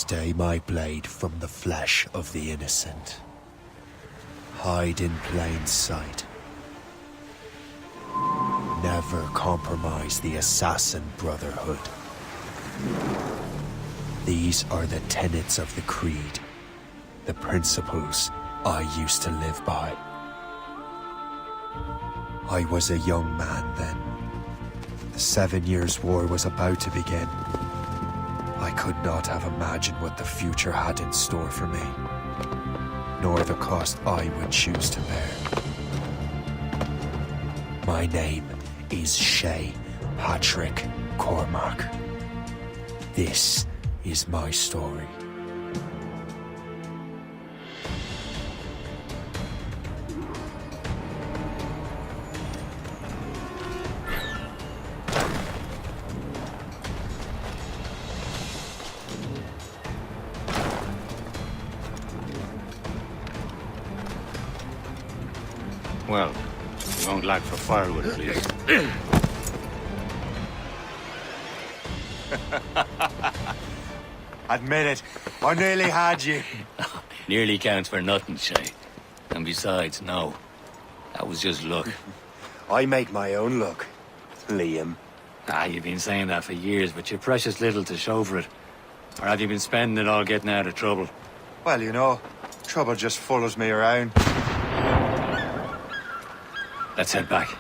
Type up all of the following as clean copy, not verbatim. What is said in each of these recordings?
Stay my blade from the flesh of the innocent. Hide in plain sight. Never compromise the Assassin Brotherhood. These are the tenets of the Creed, the principles I used to live by. I was a young man then. The 7 Years' War was about to begin. I could not have imagined what the future had in store for me, nor the cost I would choose to bear. My name is Shay Patrick Cormac. This is my story. Well, you won't lack for firewood, please. Admit it, I nearly had you. Nearly counts for nothing, Shay. And besides, no. That was just luck. I make my own luck, Liam. You've been saying that for years, but you're precious little to show for it. Or have you been spending it all getting out of trouble? Well, you know, trouble just follows me around. Let's head back.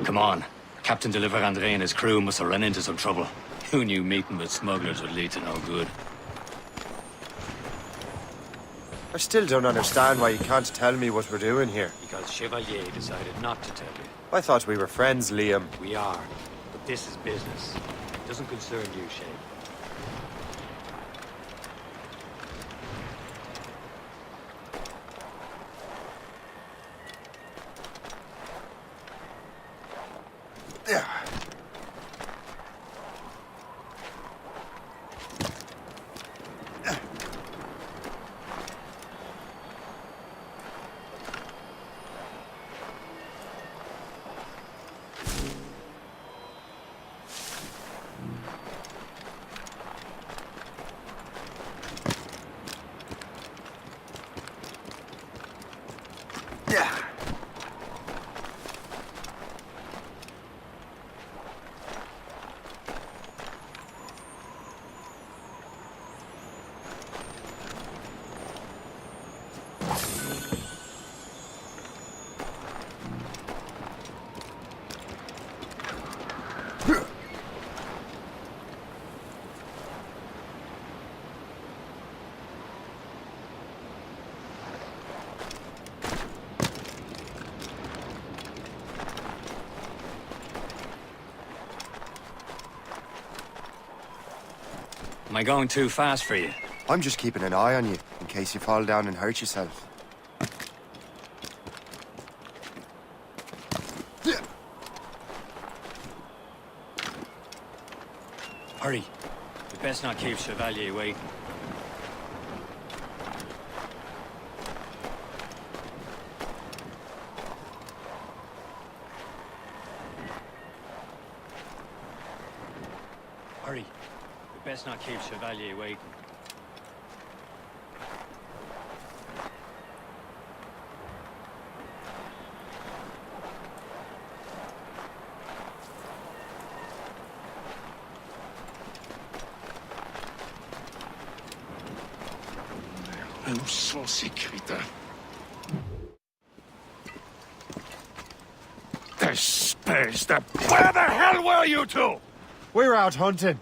Come on. Captain Deliver Andre and his crew must have run into some trouble. Who knew meeting with smugglers would lead to no good? I still don't understand why you can't tell me what we're doing here. Because Chevalier decided not to tell you. I thought we were friends, Liam. We are. But this is business. It doesn't concern you, Shay. Am I going too fast for you? I'm just keeping an eye on you, in case you fall down and hurt yourself. Hurry. We best not keep Chevalier waiting. Hurry. We best not keep Chevalier waiting. Où sont ces crétins? Espèce de... Where the hell were you two? We're out hunting.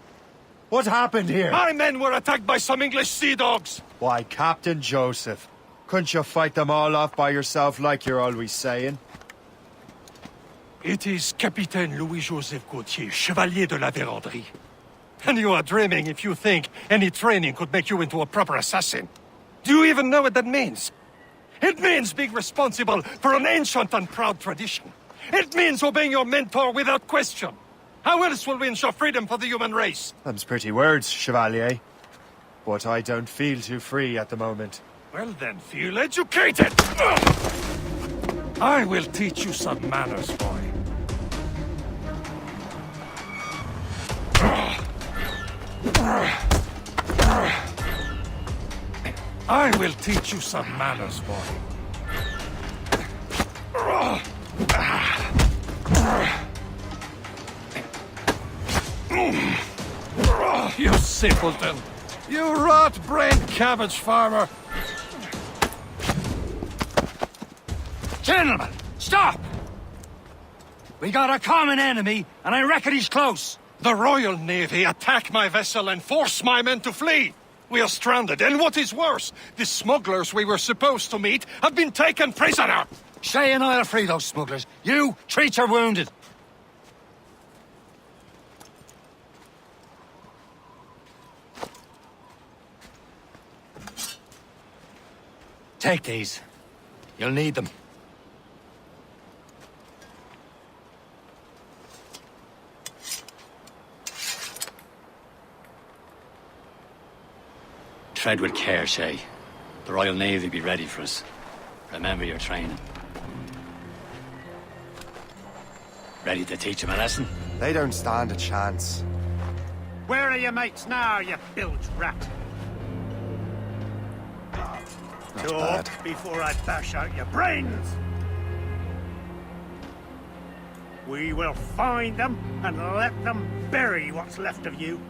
What happened here? My men were attacked by some English sea dogs. Why, Captain Joseph. Couldn't you fight them all off by yourself like you're always saying? It is Capitaine Louis-Joseph Gauthier, Chevalier de la Vérendrye. And you are dreaming if you think any training could make you into a proper assassin. Do you even know what that means? It means being responsible for an ancient and proud tradition. It means obeying your mentor without question. How else will we ensure freedom for the human race? Them's pretty words, Chevalier. But I don't feel too free at the moment. Well then, feel educated! I will teach you some manners, boy. I will teach you some manners, boy. You simpleton! You rot-brained cabbage farmer! Gentlemen, stop! We got a common enemy, and I reckon he's close. The Royal Navy attack my vessel and force my men to flee! We are stranded, and what is worse, the smugglers we were supposed to meet have been taken prisoner! Shay and I'll free those smugglers. You, treat your wounded. Take these. You'll need them. Tread with care, Shay. The Royal Navy be ready for us. Remember your training. Ready to teach them a lesson? They don't stand a chance. Where are your mates now, you bilge rat? bad. Talk before I bash out your brains! We will find them and let them bury what's left of you.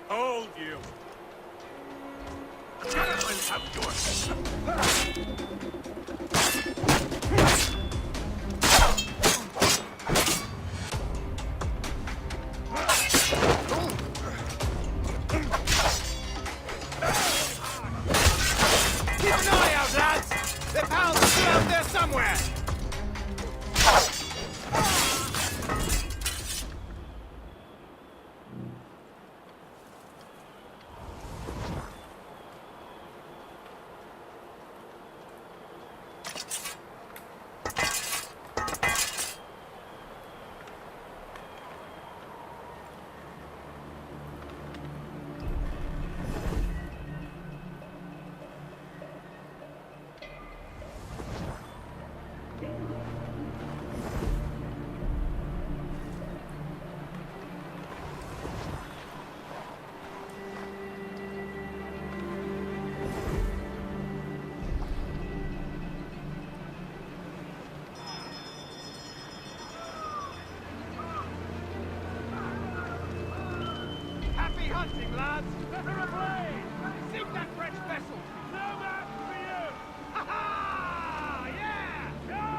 Hold you! I will have yours. Keep an eye out, lads! The pals are still out there somewhere! Happy hunting, lads! Let her ablaze! Sink that French vessel! No match for you! Ha ha! Yeah! Yeah!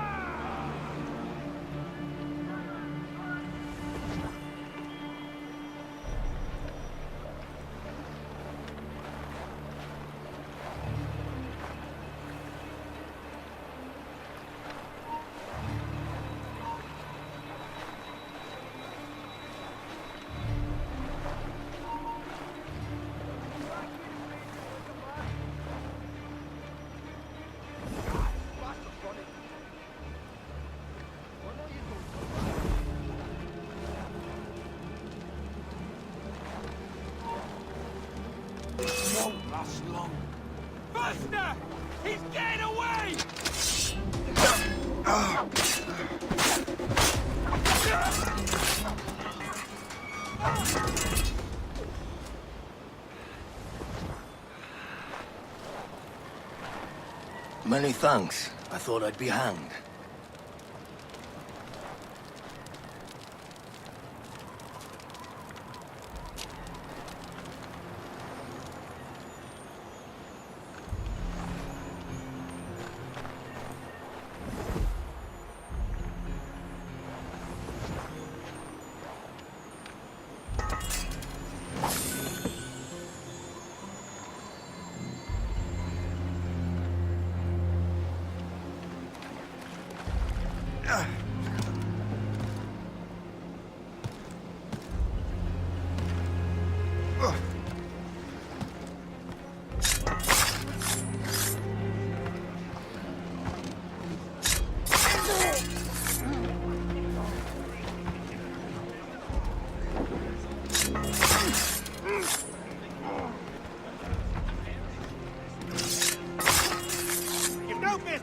Won't last long. Faster! He's getting away! Many thanks. I thought I'd be hanged.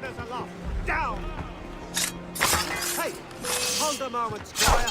Orders aloft! Down! Hey! Hold a moment, Squire.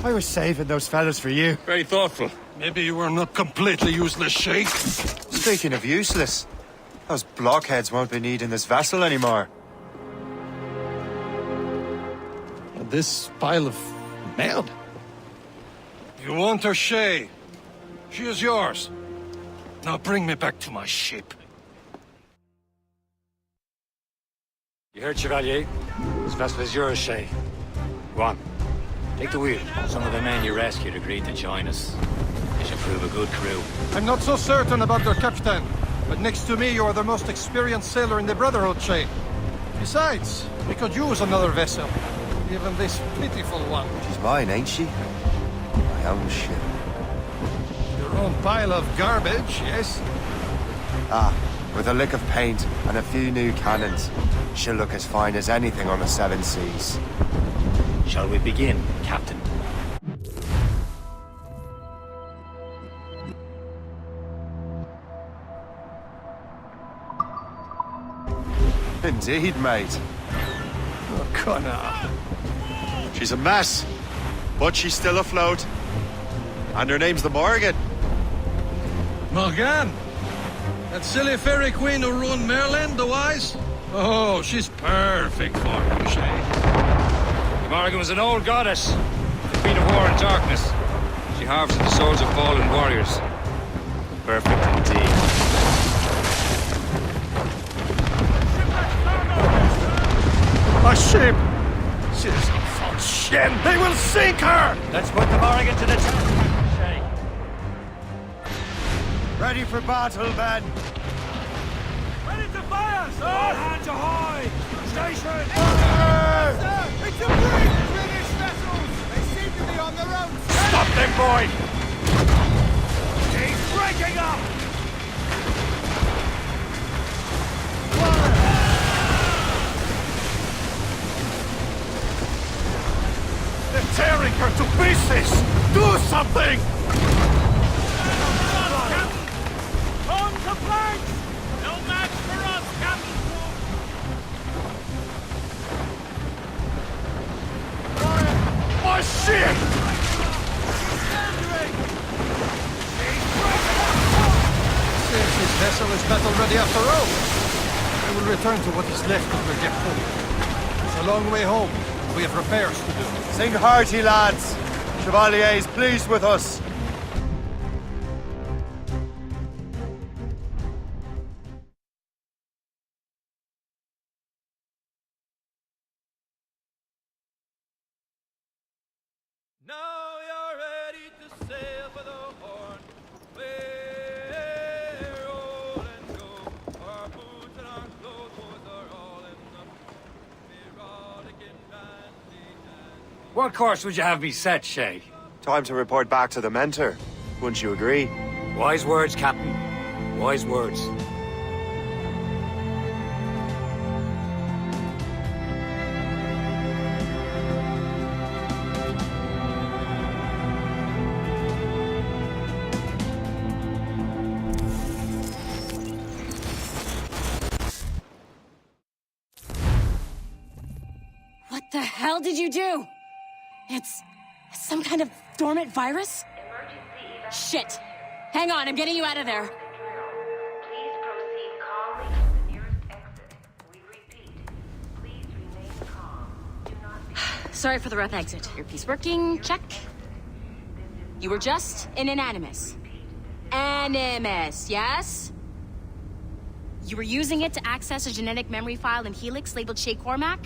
I was saving those fellas for you. Very thoughtful. Maybe you were not completely useless, Sheikh. Speaking of useless, those blockheads won't be needing this vessel anymore. This pile of merde? You want her, Shay? She is yours. Now bring me back to my ship. You heard, Chevalier? This vessel is yours, Shay. Go on. Take the wheel. Some of the men you rescued agreed to join us. They should prove a good crew. I'm not so certain about their captain, but next to me you are the most experienced sailor in the Brotherhood, Shay. Besides, we could use another vessel. Even this pitiful one. She's mine, ain't she? My own ship. Your own pile of garbage, yes? Ah, with a lick of paint and a few new cannons, she'll look as fine as anything on the Seven Seas. Shall we begin, Captain? Indeed, mate. Oh, Connor. She's a mess, but she's still afloat. And her name's the Morgan. Morgan? That silly fairy queen who ruined Merlin, the wise? Oh, she's perfect for you, Shay. Morgan was an old goddess, the queen of war and darkness. She harvested the souls of fallen warriors. Perfect indeed. A ship! Citizen von Shen! They will sink her! Let's put the Morgan to the test, Shay. Ready for battle, men! Ready to fire, sir! All hands ahoy! Station! Sir, it's a brig! British vessels! They seem to be on their own! Stop them, boy! He's breaking up! They're tearing her to pieces! Do something! On to planks! No match for us, Captain! My ship! Seems this vessel is battle ready after all. I will return to what is left of the Gepul. It's a long way home. We have repairs to do. Sing hearty, lads. Chevalier is pleased with us. Now you're ready to sail for the Horn. We're all and go. Our boots and our clothes are all in the Merodican bandy. What course would you have me set, Shay? Time to report back to the mentor. Wouldn't you agree? Wise words, Captain. Wise words. What the hell did you do? It's some kind of dormant virus? Shit! Hang on, I'm getting you out of there. Please proceed calmly to the nearest exit. We repeat, please remain calm. Do not be... Sorry for the rough exit. Earpiece working, check. You were just in an Animus. Animus, yes? You were using it to access a genetic memory file in Helix labeled Shay Cormac?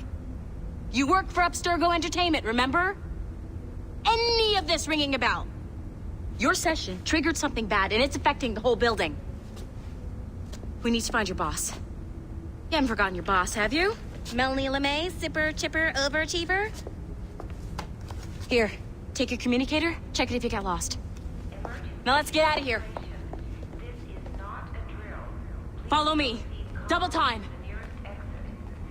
You work for Abstergo Entertainment, remember? Any of this ringing a bell? Your session triggered something bad, and it's affecting the whole building. We need to find your boss. You haven't forgotten your boss, have you? Melanie LeMay, zipper, chipper, overachiever? Here, take your communicator, check it if you get lost. Now let's get out of here. This is not a drill. Follow me. Double time.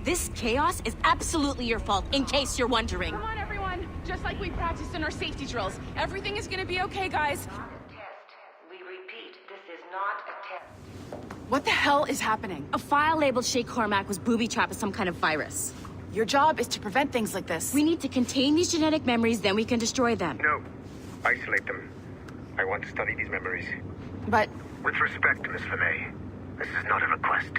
This chaos is absolutely your fault, in case you're wondering. Come on, everyone. Just like we practiced in our safety drills. Everything is gonna be okay, guys. Not a test. We repeat, this is not a test. What the hell is happening? A file labeled Shay Cormac was booby-trapped with some kind of virus. Your job is to prevent things like this. We need to contain these genetic memories, then we can destroy them. No. Isolate them. I want to study these memories. But With respect, Miss LeMay, this is not a request.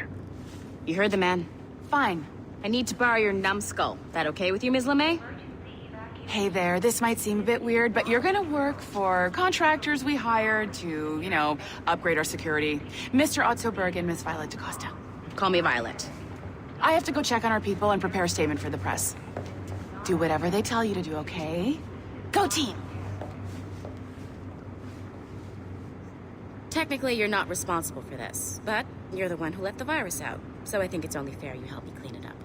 You heard the man. fine. I need to borrow your numbskull. That okay with you, Ms. LeMay? Hey there, this might seem a bit weird, but you're gonna work for contractors we hired to, you know, upgrade our security. Mr. Otto Berg and Miss Violet DaCosta. Call me Violet. I have to go check on our people and prepare a statement for the press. Do whatever they tell you to do, okay? Go team! Technically, you're not responsible for this, but you're the one who let the virus out, so I think it's only fair you help me clean it up.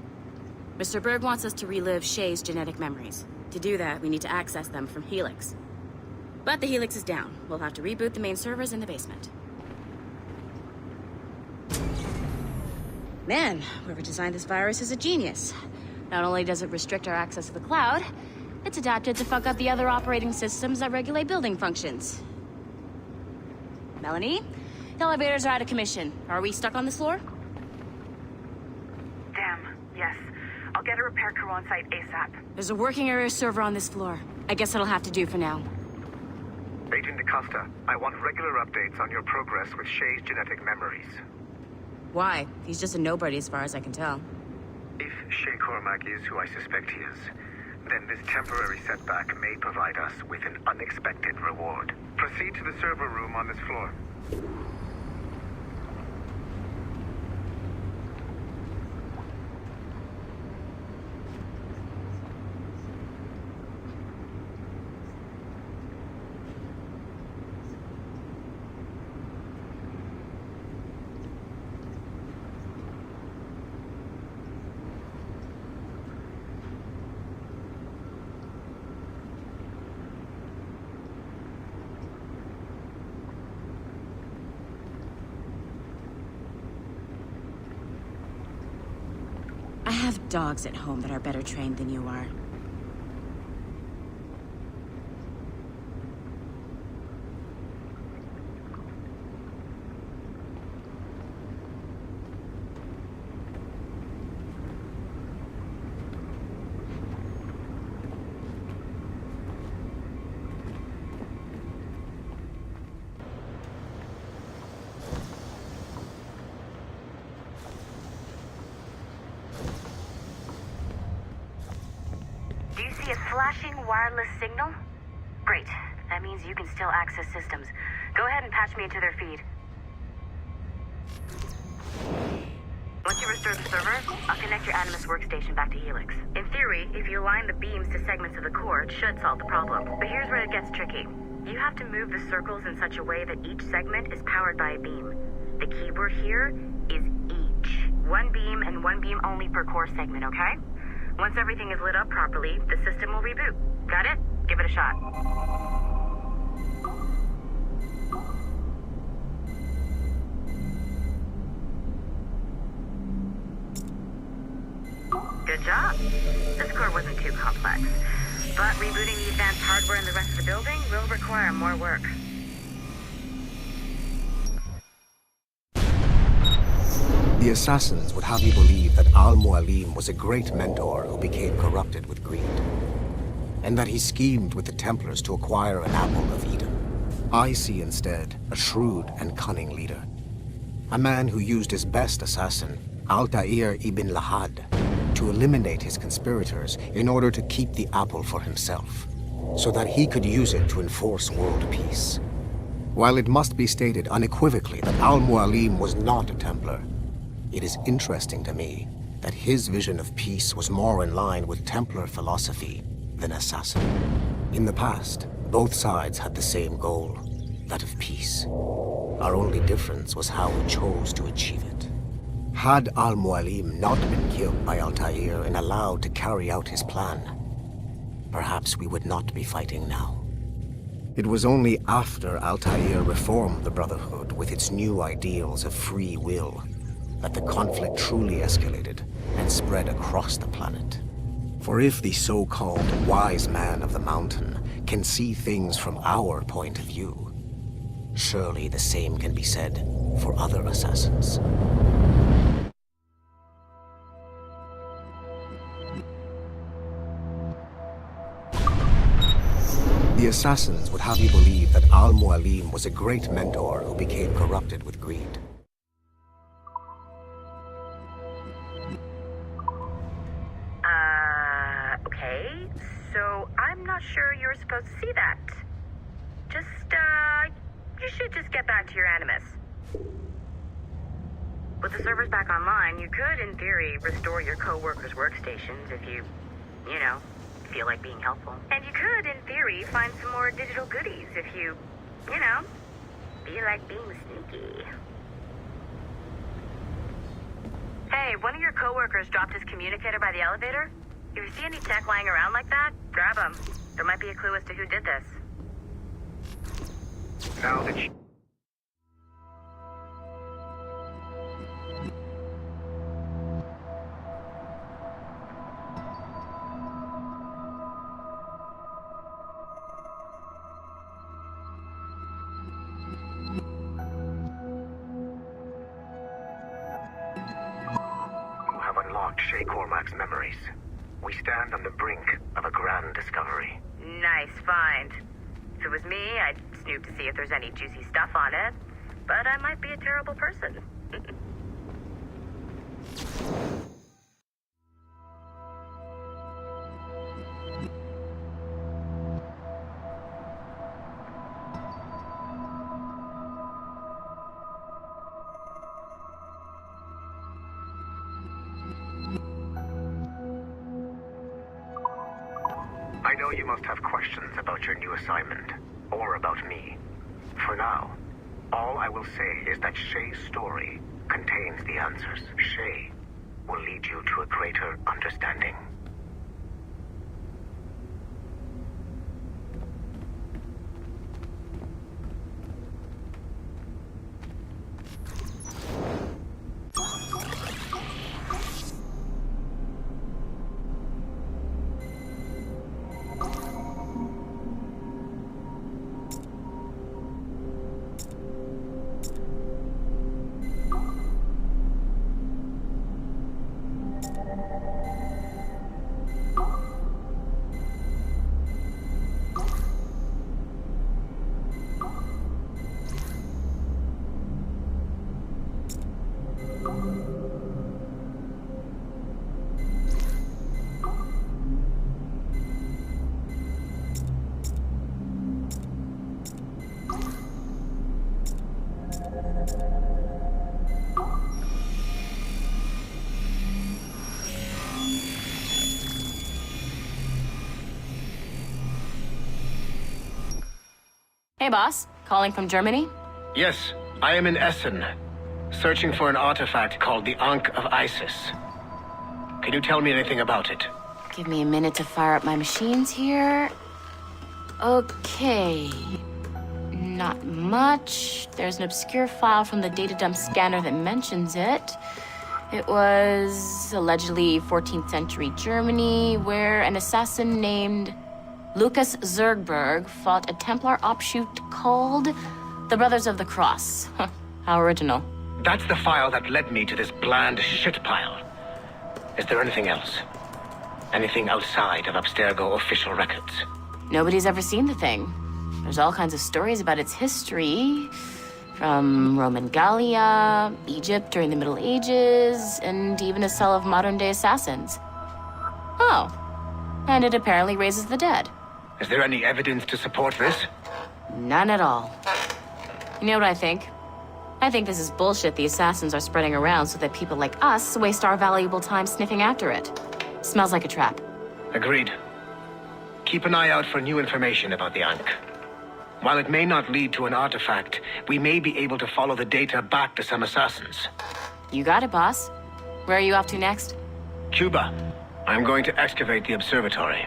Mr. Berg wants us to relive Shay's genetic memories. To do that, we need to access them from Helix. But the Helix is down. We'll have to reboot the main servers in the basement. Man, whoever designed this virus is a genius. Not only does it restrict our access to the cloud, it's adapted to fuck up the other operating systems that regulate building functions. Melanie? The elevators are out of commission. Are we stuck on this floor? Damn, yes. I'll get a repair crew on site ASAP. There's a working area server on this floor. I guess that'll have to do for now. Agent DaCosta, I want regular updates on your progress with Shay's genetic memories. Why? He's just a nobody as far as I can tell. If Shay Cormac is who I suspect he is, then this temporary setback may provide us with an unexpected reward. Proceed to the server room on this floor. I have dogs at home that are better trained than you are. Do you see a flashing wireless signal? Great. That means you can still access systems. Go ahead and patch me into their feed. Once you restore the server, I'll connect your Animus workstation back to Helix. In theory, if you align the beams to segments of the core, it should solve the problem. But here's where it gets tricky. You have to move the circles in such a way that each segment is powered by a beam. The keyword here is each. One beam and one beam only per core segment, okay? Once everything is lit up properly, the system will reboot. Got it? Give it a shot. Good job. This core wasn't too complex. But rebooting the advanced hardware in the rest of the building will require more work. The assassins would have you believe that Al-Mualim was a great mentor who became corrupted with greed, and that he schemed with the Templars to acquire an apple of Eden. I see instead a shrewd and cunning leader, a man who used his best assassin, Altair ibn Lahad, to eliminate his conspirators in order to keep the apple for himself, so that he could use it to enforce world peace. While it must be stated unequivocally that Al-Mualim was not a Templar, it is interesting to me that his vision of peace was more in line with Templar philosophy than assassin. In the past, both sides had the same goal, that of peace. Our only difference was how we chose to achieve it. Had Al-Mualim not been killed by Altair and allowed to carry out his plan, perhaps we would not be fighting now. It was only after Altair reformed the Brotherhood with its new ideals of free will that the conflict truly escalated and spread across the planet. For if the so-called wise man of the mountain can see things from our point of view, surely the same can be said for other assassins. The assassins would have you believe that Al-Mualim was a great mentor who became corrupted with greed. Okay. So I'm not sure you're supposed to see that. You should just get back to your Animus. With the servers back online, you could, in theory, restore your co-workers' workstations if you feel like being helpful. And you could, in theory, find some more digital goodies if you feel like being sneaky. Hey, one of your co-workers dropped his communicator by the elevator. If you see any tech lying around like that, grab them. There might be a clue as to who did this. Now that Shay Cormac's memories. We stand on the brink of a grand discovery. Nice find. If it was me, I'd snoop to see if there's any juicy stuff on it. But I might be a terrible person. I know you must have questions about your new assignment, or about me. For now, all I will say is that Shay's story contains the answers. Shay will lead you to a greater understanding. Hey, boss. Calling from Germany? Yes, I am in Essen, searching for an artifact called the Ankh of Isis. Can you tell me anything about it? Give me a minute to fire up my machines here. Okay. Not much. There's an obscure file from the data dump scanner that mentions it. It was allegedly 14th century Germany, where an assassin named Lucas Zergberg fought a Templar offshoot called the Brothers of the Cross. How original. That's the file that led me to this bland shit pile. Is there anything else? Anything outside of Abstergo official records? Nobody's ever seen the thing. There's all kinds of stories about its history, from Roman Gallia, Egypt during the Middle Ages, and even a cell of modern-day assassins. Oh, and it apparently raises the dead. Is there any evidence to support this? None at all. You know what I think? I think this is bullshit the assassins are spreading around so that people like us waste our valuable time sniffing after it. Smells like a trap. Agreed. Keep an eye out for new information about the Ankh. While it may not lead to an artifact, we may be able to follow the data back to some assassins. You got it, boss. Where are you off to next? Cuba. I'm going to excavate the observatory.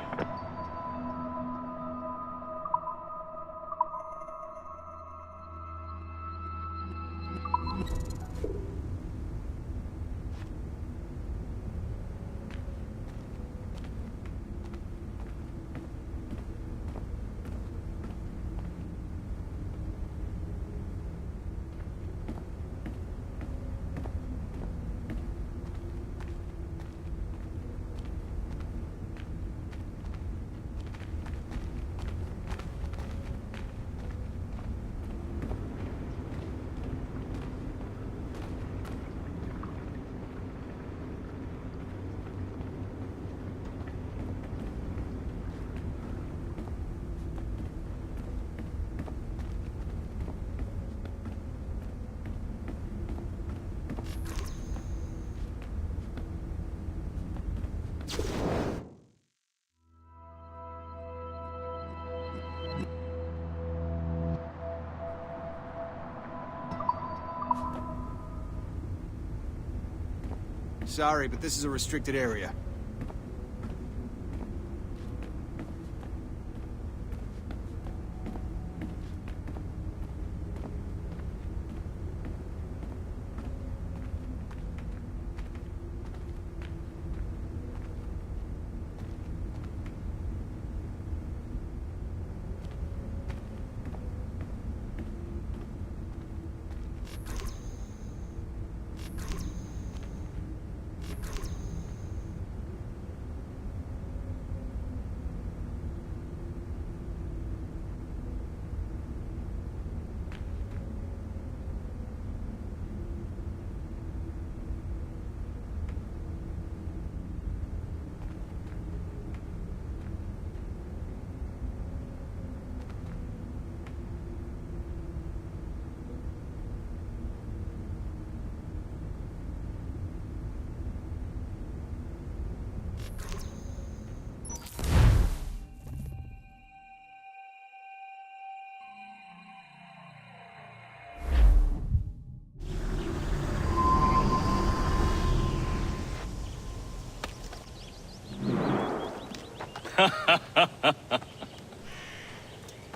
Sorry, but this is a restricted area.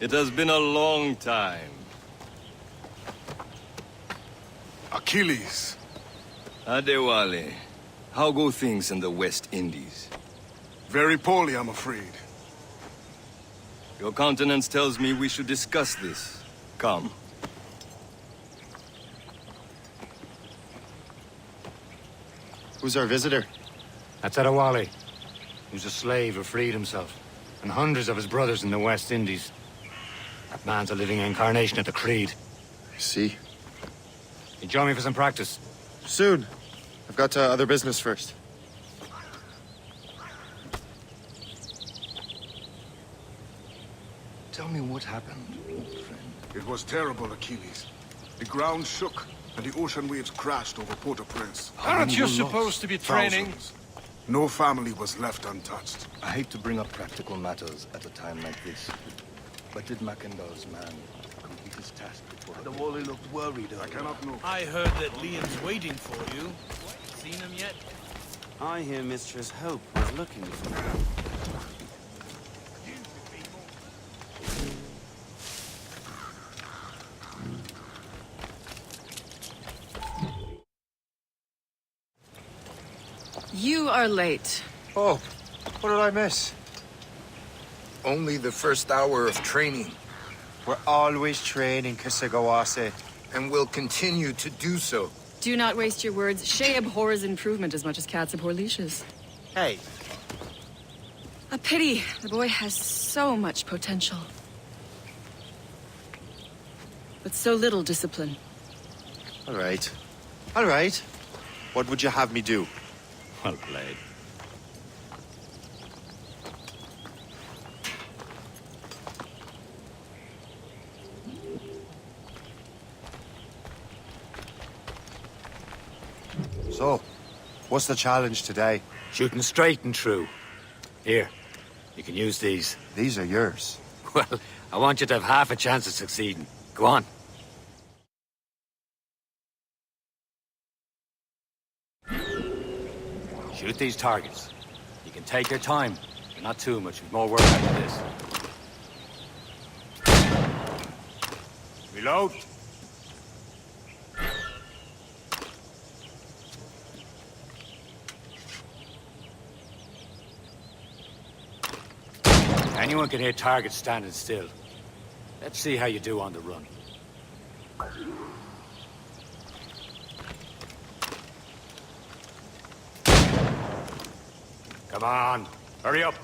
It has been a long time. Achilles. Adewale, how go things in the West Indies? Very poorly, I'm afraid. Your countenance tells me we should discuss this. Come. Who's our visitor? That's Adewale. Who's a slave who freed himself. And hundreds of his brothers in the West Indies. That man's a living incarnation of the Creed. I see. You join me for some practice? Soon. I've got other business first. Tell me what happened, old friend. It was terrible, Achilles. The ground shook, and the ocean waves crashed over Port-au-Prince. Aren't you supposed to be training? Thousands. No family was left untouched. I hate to bring up practical matters at a time like this. But did Mackendall's man complete his task before The Wally looked worried. I cannot know. I heard that Liam's waiting for you. Seen him yet? I hear Mistress Hope was looking for you. You are late. Oh, what did I miss? Only the first hour of training. We're always training, Kisagawase. And will continue to do so. Do not waste your words. Shay abhors improvement as much as cats abhor leashes. Hey. A pity. The boy has so much potential. But so little discipline. All right. All right. What would you have me do? Well played. So, what's the challenge today? Shooting straight and true. Here, you can use these. These are yours. Well, I want you to have half a chance of succeeding. Go on. Shoot these targets. You can take your time, but not too much. We've more work after this. Reload. Anyone can hit targets standing still. Let's see how you do on the run. Come on, hurry up.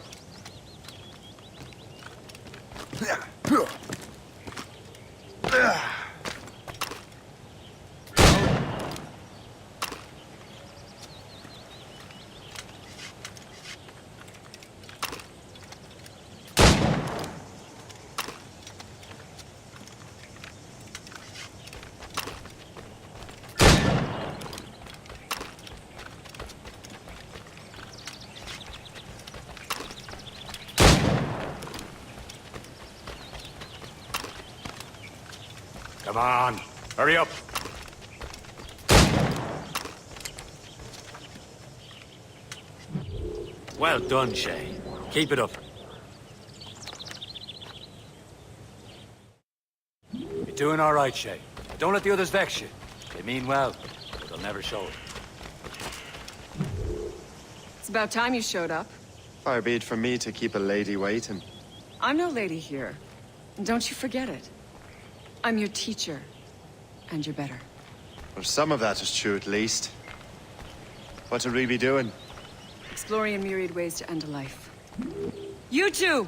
Come on, hurry up. Well done, Shay. Keep it up. You're doing all right, Shay. Don't let the others vex you. They mean well, but they'll never show it. It's about time you showed up. Far be it from me to keep a lady waiting. I'm no lady here. Don't you forget it. I'm your teacher, and you're better. Well, some of that is true at least. What are we be doing? Exploring a myriad ways to end a life. You two!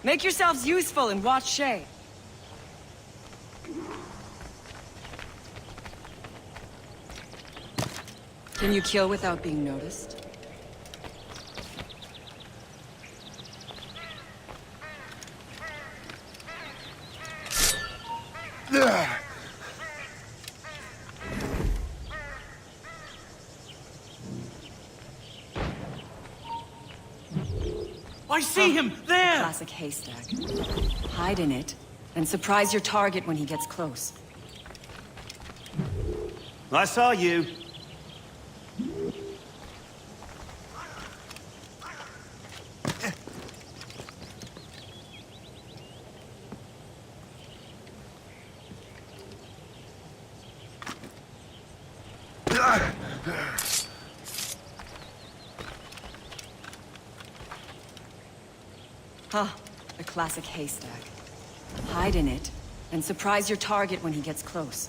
Make yourselves useful and watch Shay. Can you kill without being noticed? I see him there! Classic haystack. Hide in it, and surprise your target when he gets close. I saw you. Huh, a classic haystack. Hide in it, and surprise your target when he gets close.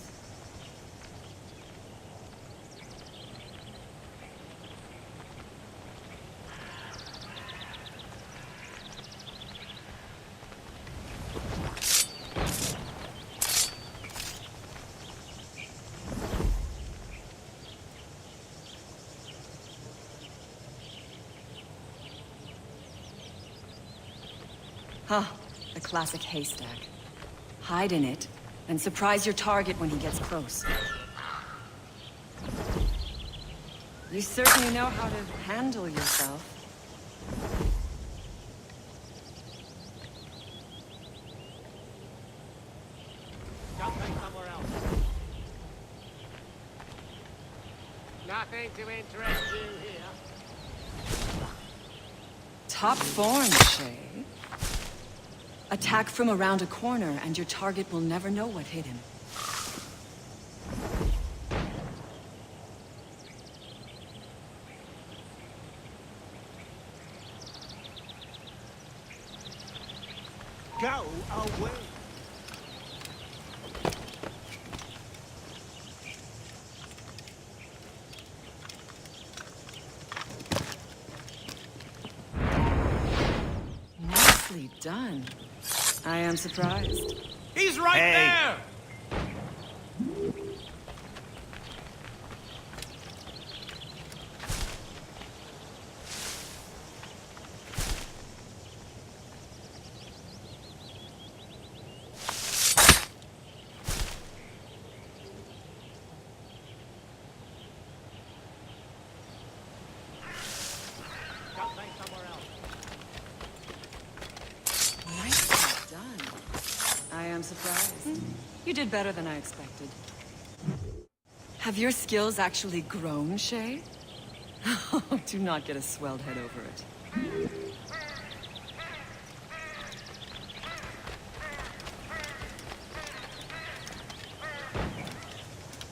Huh, a classic haystack. Hide in it, and surprise your target when he gets close. You certainly know how to handle yourself. Somewhere else. Nothing to interest you here. Top form, Shay. Attack from around a corner, and your target will never know what hit him. Go away. Nicely done. I am surprised. He's right there! Nicely done. I am surprised. You did better than I expected. Have your skills actually grown, Shay? Do not get a swelled head over it.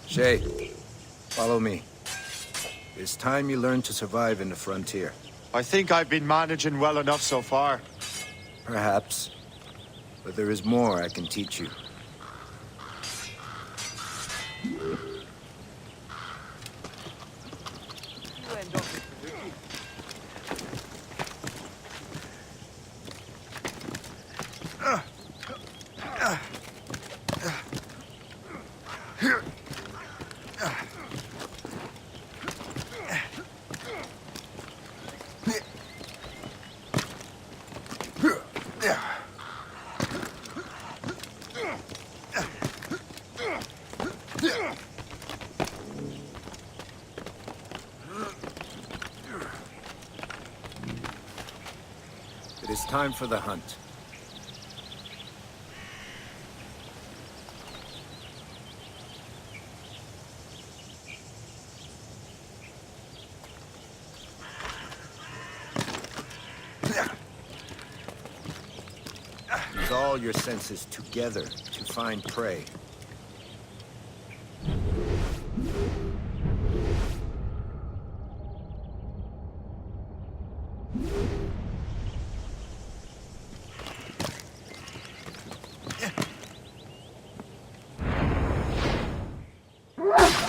Shay, follow me. It's time you learn to survive in the frontier. I think I've been managing well enough so far. Perhaps. But there is more I can teach you. It is time for the hunt. Use all your senses together to find prey.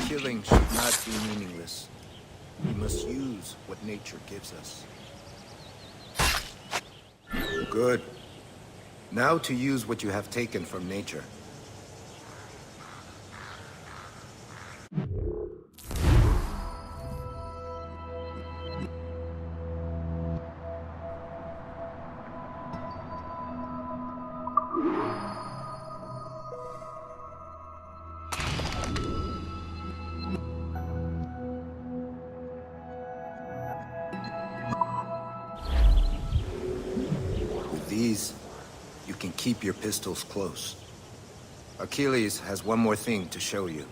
Killing should not be meaningless. We must use what nature gives us. Good. Now to use what you have taken from nature. With these, you can keep your pistols close. Achilles has one more thing to show you.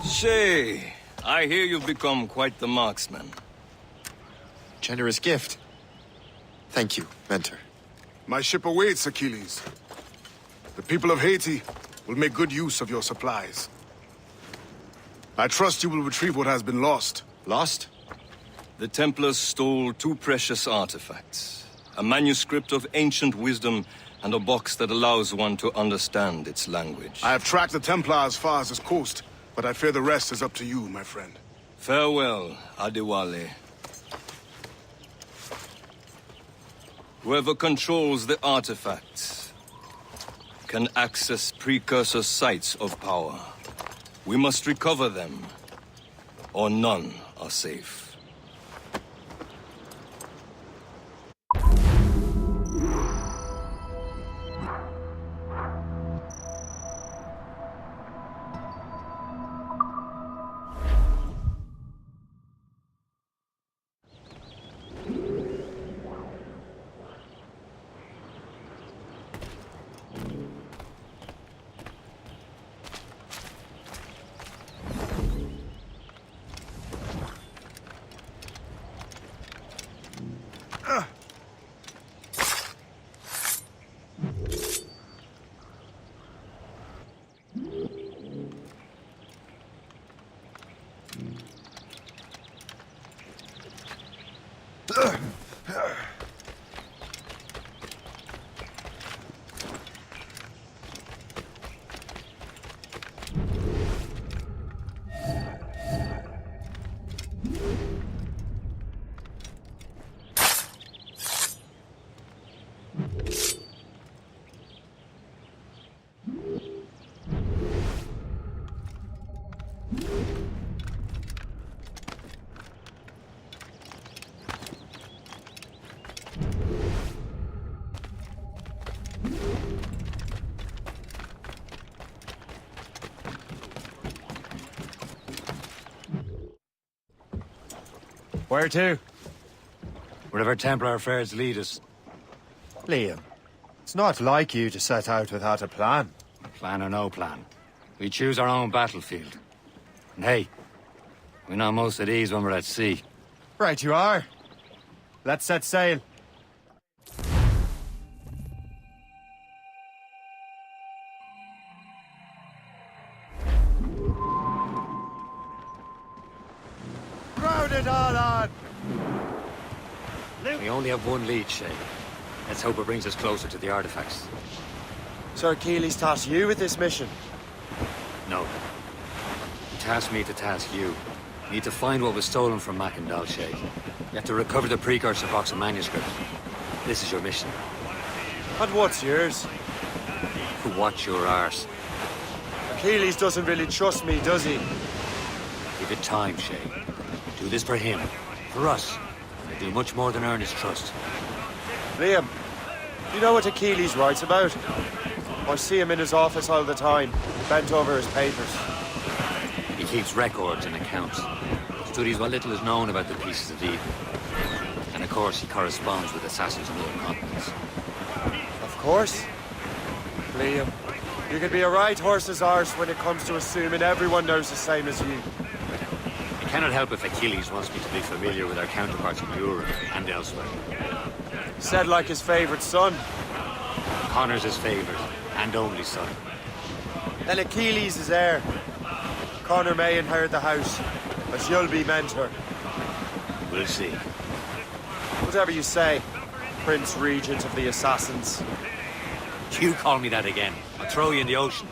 Shay, I hear you've become quite the marksman. Generous gift. Thank you, Mentor. My ship awaits, Achilles. The people of Haiti will make good use of your supplies. I trust you will retrieve what has been lost. Lost? The Templars stole 2 precious artifacts. A manuscript of ancient wisdom and a box that allows one to understand its language. I have tracked the Templar as far as this coast, but I fear the rest is up to you, my friend. Farewell, Adewale. Whoever controls the artifacts can access precursor sites of power. We must recover them, or none are safe. Where to? Wherever Templar affairs lead us. Liam, it's not like you to set out without a plan. Plan or no plan. We choose our own battlefield. And hey, we're not most at ease when we're at sea. Right you are. Let's set sail. Crowd it all on! We only have one lead, Shay. Let's hope it brings us closer to the artifacts. Sir Keeley's tasked you with this mission. No. He tasked me to task you. You need to find what was stolen from Mackendal, Shay. You have to recover the precursor box of manuscript. This is your mission. And what's yours? Watch your arse. Achilles doesn't really trust me, does he? Give it time, Shay. Do this for him. For us. I do much more than earn his trust. Liam, you know what Achilles writes about? I see him in his office all the time, bent over his papers. He keeps records and accounts. Studies what little is known about the pieces of Eden. And of course, he corresponds with assassins on other continents. Of course. Liam, you can be a right horse's arse when it comes to assuming everyone knows the same as you. I cannot help if Achilles wants me to be familiar with our counterparts in Europe and elsewhere. Said like his favorite son. Connor's his favorite and only son. Then Achilles is heir. Connor may inherit the house, but you'll be mentor. We'll see. Whatever you say, Prince Regent of the Assassins. You call me that again. I'll throw you in the ocean.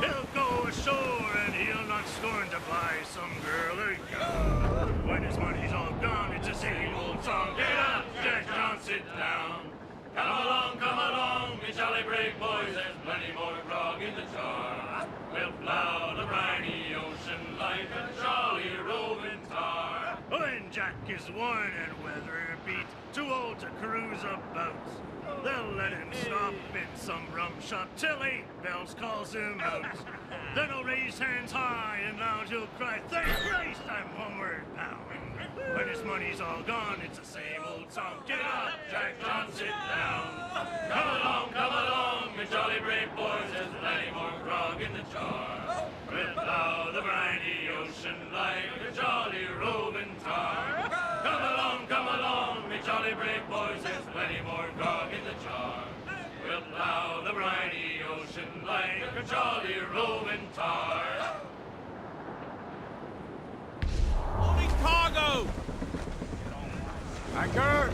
He'll go ashore and he'll not scorn to buy some girl a gun. When his money's all gone, it's the same old song. Get up, Jack John, sit down. Come along, me jolly brave boys. There's plenty more grog in the jar. We'll plow the briny ocean like a jolly roving tar. When Jack is worn and weather beat, too old to cruise about, they'll let him stop in some rum shop till 8 bells calls him out. Then he'll raise hands high and loud he'll cry, thank Christ I'm homeward bound. When his money's all gone, it's the same old song. Get up, Jack John, sit down. Come along, me jolly brave boys. There's plenty more grog in the jar. We'll plow the briny ocean like a jolly roving tar. Come along, me jolly brave boys. There's plenty more grog in the jar. We'll plow the briny ocean like a jolly roving tar. Loading cargo! Anchor!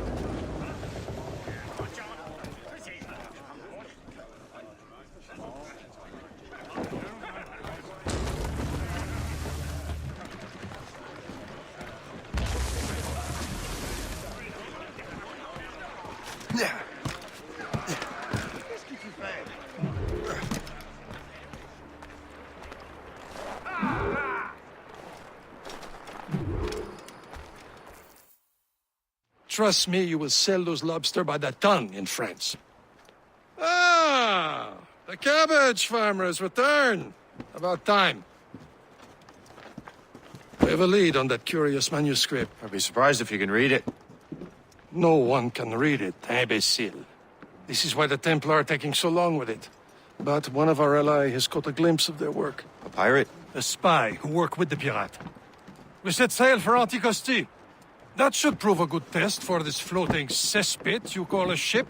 Trust me, you will sell those lobster by the ton in France. Ah, the cabbage farmers return. About time. We have a lead on that curious manuscript. I'd be surprised if you can read it. No one can read it, imbecile. This is why the Templar are taking so long with it. But one of our allies has caught a glimpse of their work. A pirate? A spy who worked with the pirate. We set sail for Anticosti. That should prove a good test for this floating cesspit you call a ship.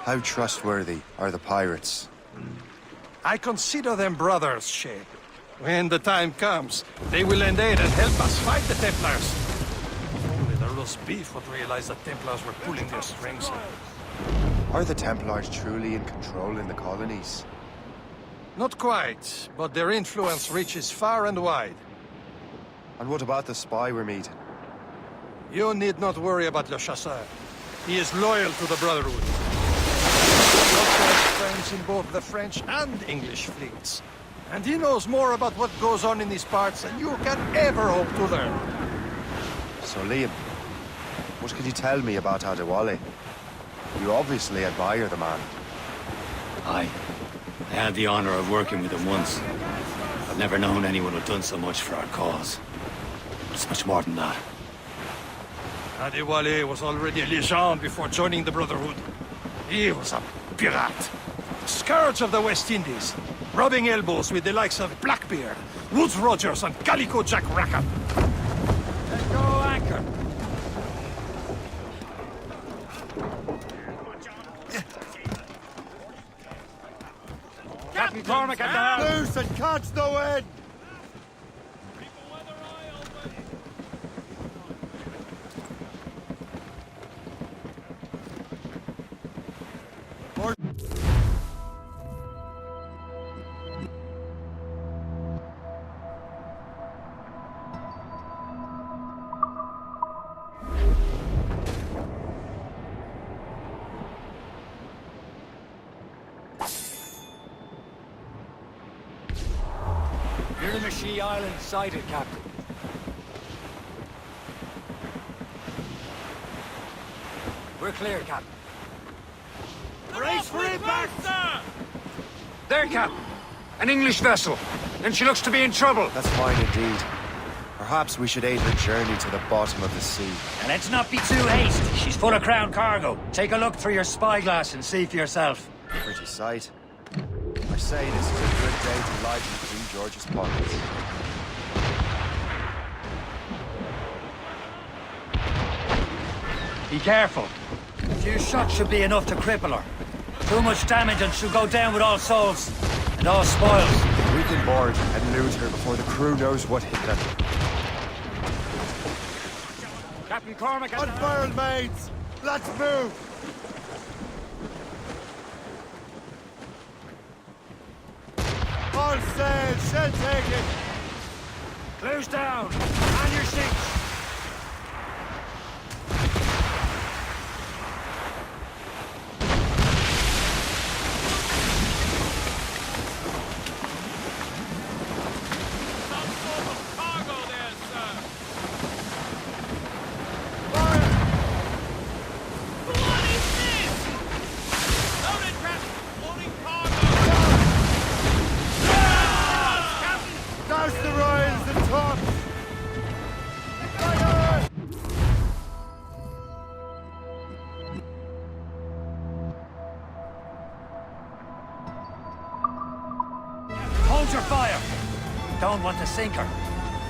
How trustworthy are the pirates? I consider them brothers, Shay. When the time comes, they will lend aid and help us fight the Templars. If only the roast beef would realize the Templars were pulling their strings. Are the Templars truly in control in the colonies? Not quite, but their influence reaches far and wide. And what about the spy we're meeting? You need not worry about Le Chasseur. He is loyal to the Brotherhood. He also has friends in both the French and English fleets. And he knows more about what goes on in these parts than you can ever hope to learn. So Liam, what can you tell me about Adewale? You obviously admire the man. I had the honor of working with him once. I've never known anyone who'd done so much for our cause. But it's much more than that. Adewale was already a legend before joining the Brotherhood. He was a pirate. Scourge of the West Indies. Rubbing elbows with the likes of Blackbeard, Woodes Rogers, and Calico Jack Rackham. Let go anchor. Captain Cormac at the helm. Loose and catch the wind! Miramichi Island sighted, Captain. We're clear, Captain. Brace for impact, sir! There, Captain. An English vessel. And she looks to be in trouble. That's fine indeed. Perhaps we should aid her journey to the bottom of the sea. And let's not be too hasty. She's full of crown cargo. Take a look through your spyglass and see for yourself. Pretty sight. I say this is a good day to lighten King George's pockets. Be careful. A few shots should be enough to cripple her. Too much damage and she'll go down with all souls. And all spoils. We can board and loot her before the crew knows what hit them. Captain Cormac... Unfurled, mates! Let's move! All sail, shall take it! Close down! On your seats! Hold your fire! Don't want to sink her.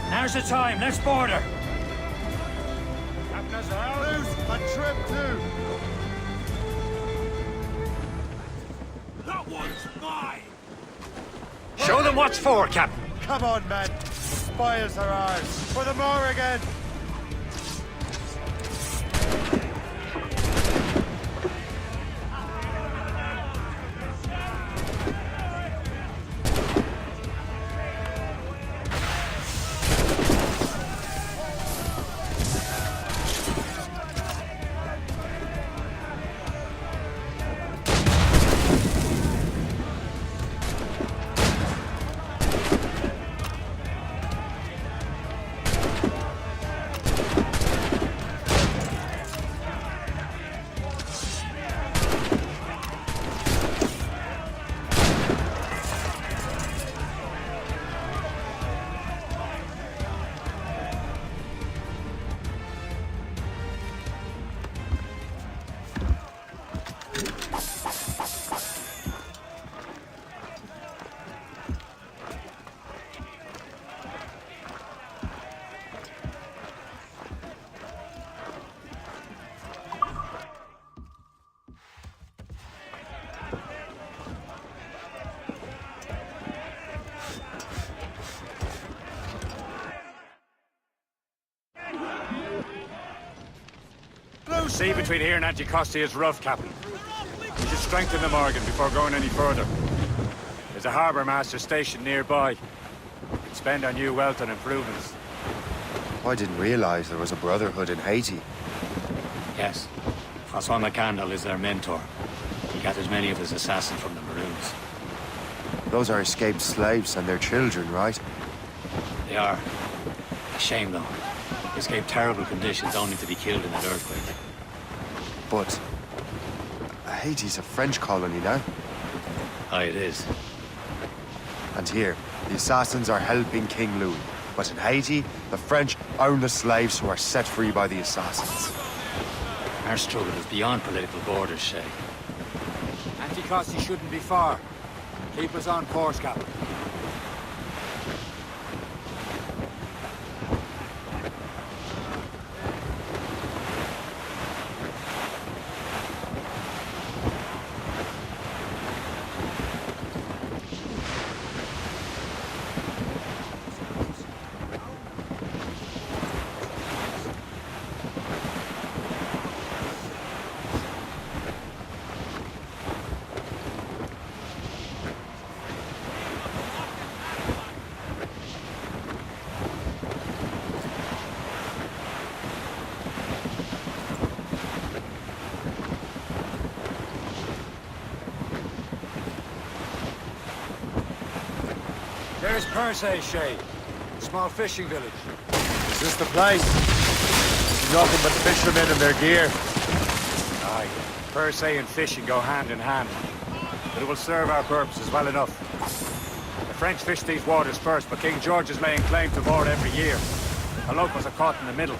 Now's the time, let's board her! Captain Azar! Loose and trim too! That one's mine! Show them what's for, Captain! Come on, men! Spoils are ours! For the Morrigan! sea between here and Anticosti is rough, Captain. We should strengthen the Morgan before going any further. There's a harbour master stationed nearby. We can spend our new wealth on improvements. I didn't realize there was a brotherhood in Haiti. Yes. Francois McCandle is their mentor. He gathers many of his assassins from the Maroons. Those are escaped slaves and their children, right? They are. A shame, though. They escaped terrible conditions only to be killed in that earthquake. But Haiti's a French colony now. Aye, it is. And here, the assassins are helping King Louis. But in Haiti, the French own the slaves who are set free by the assassins. Our struggle is beyond political borders, Shay. Anticosti shouldn't be far. Keep us on course, Captain. There's Percé, Shay. Small fishing village. Is this the place? Nothing but fishermen and their gear. Aye. Percé and fishing go hand in hand. But it will serve our purposes well enough. The French fish these waters first, but King George is laying claim to more every year. The locals are caught in the middle.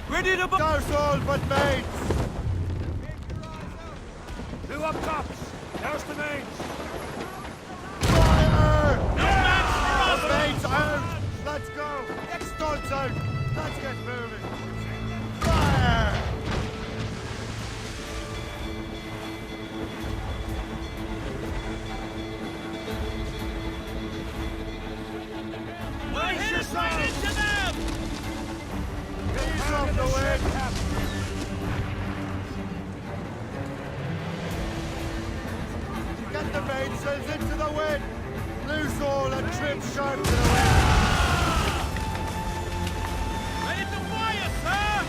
Ready to dose all but mates! Two up tops! Douse the mains! Fire! The mates out! Let's go! Next stunts out! Let's get moving! Fire! Brace yourself! Into them! Ease off the wind! Get the mainsails into the wind! Loose all and trim sharp to the wind! Ready to fire, sir!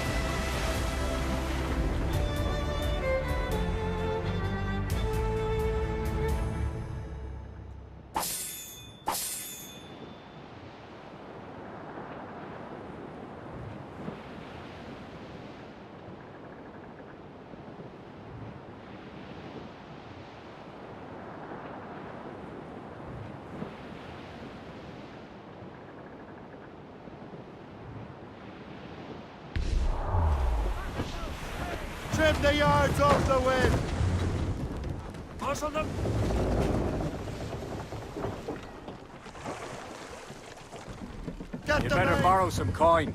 Trim the yards off the wind! Muscle them! Get You the better main- borrow some coin.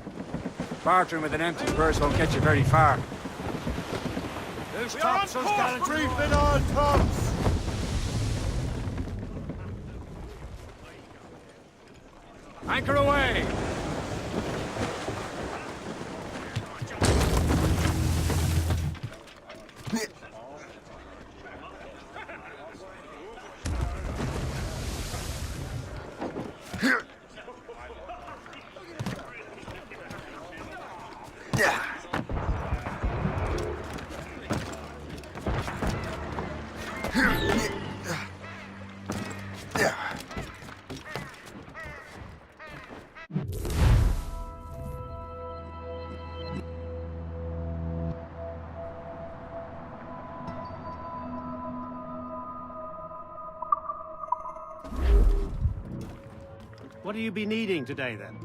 Bartering with an empty purse won't get you very far. Loose tops, us gallants. Reefing all tops! Anchor away! What do you be needing today, then?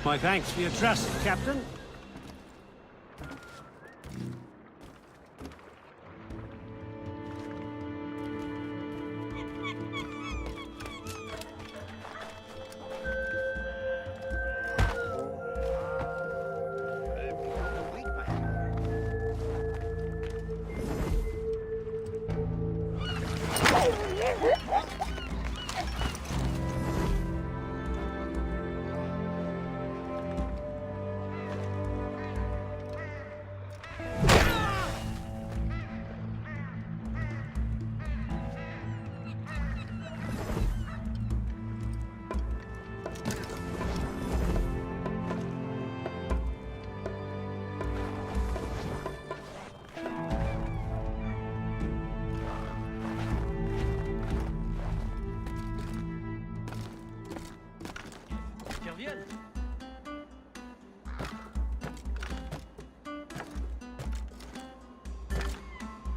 My thanks for your trust, Captain.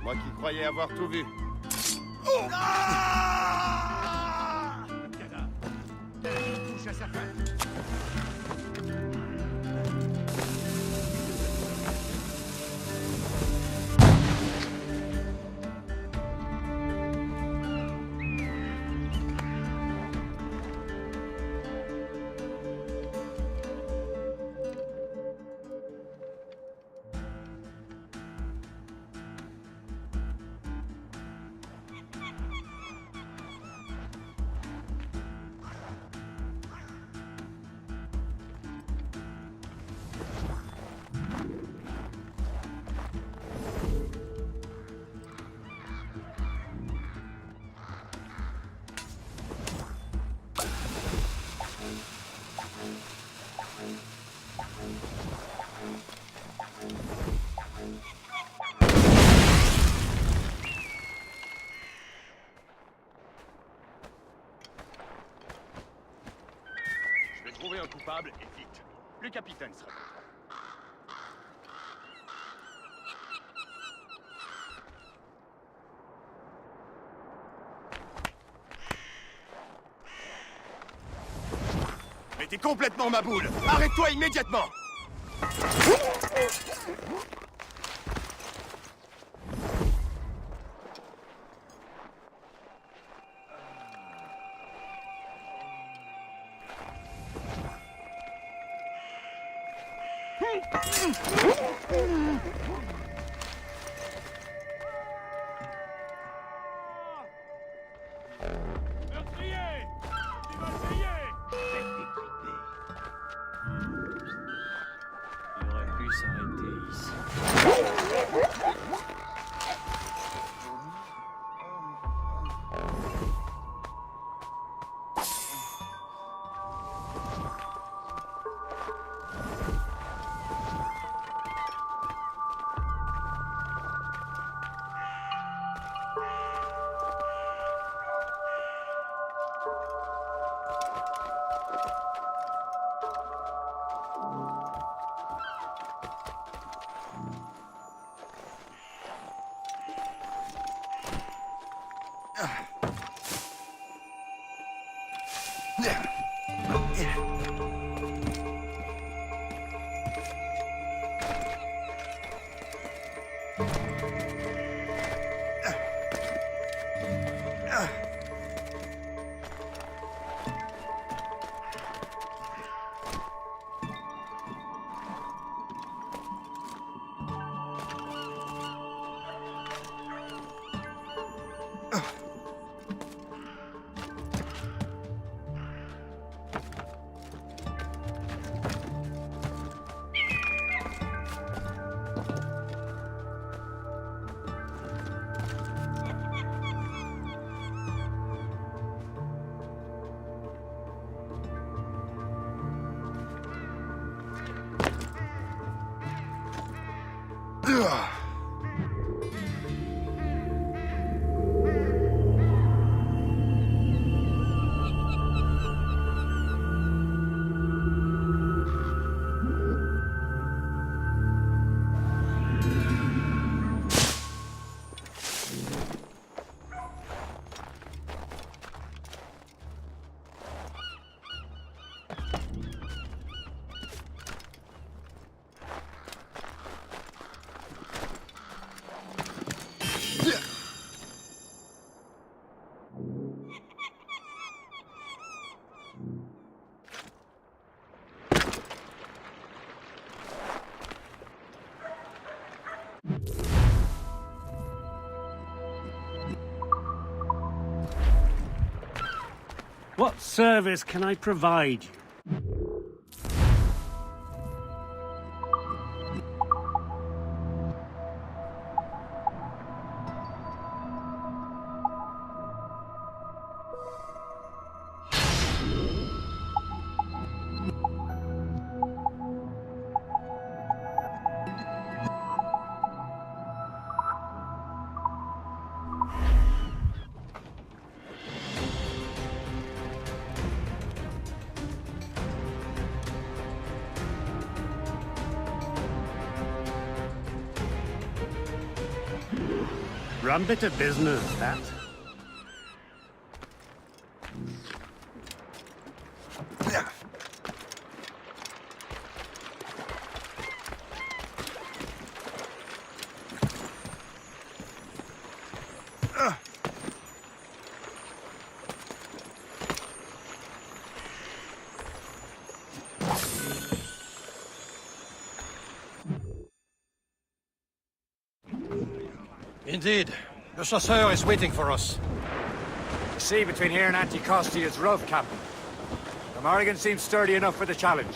Moi qui croyais avoir tout vu. Touche à sa fin. Je vais trouver un coupable et vite. Le capitaine sera content. Mais t'es complètement ma boule. Arrête-toi immédiatement. Meurtrier! Tu vas payer! Il aurait pu s'arrêter ici. What service can I provide you? Rum bit of business, that. Indeed. The chasseur is waiting for us. The sea between here and Anticosti is rough, Captain. The Morrigan seems sturdy enough for the challenge.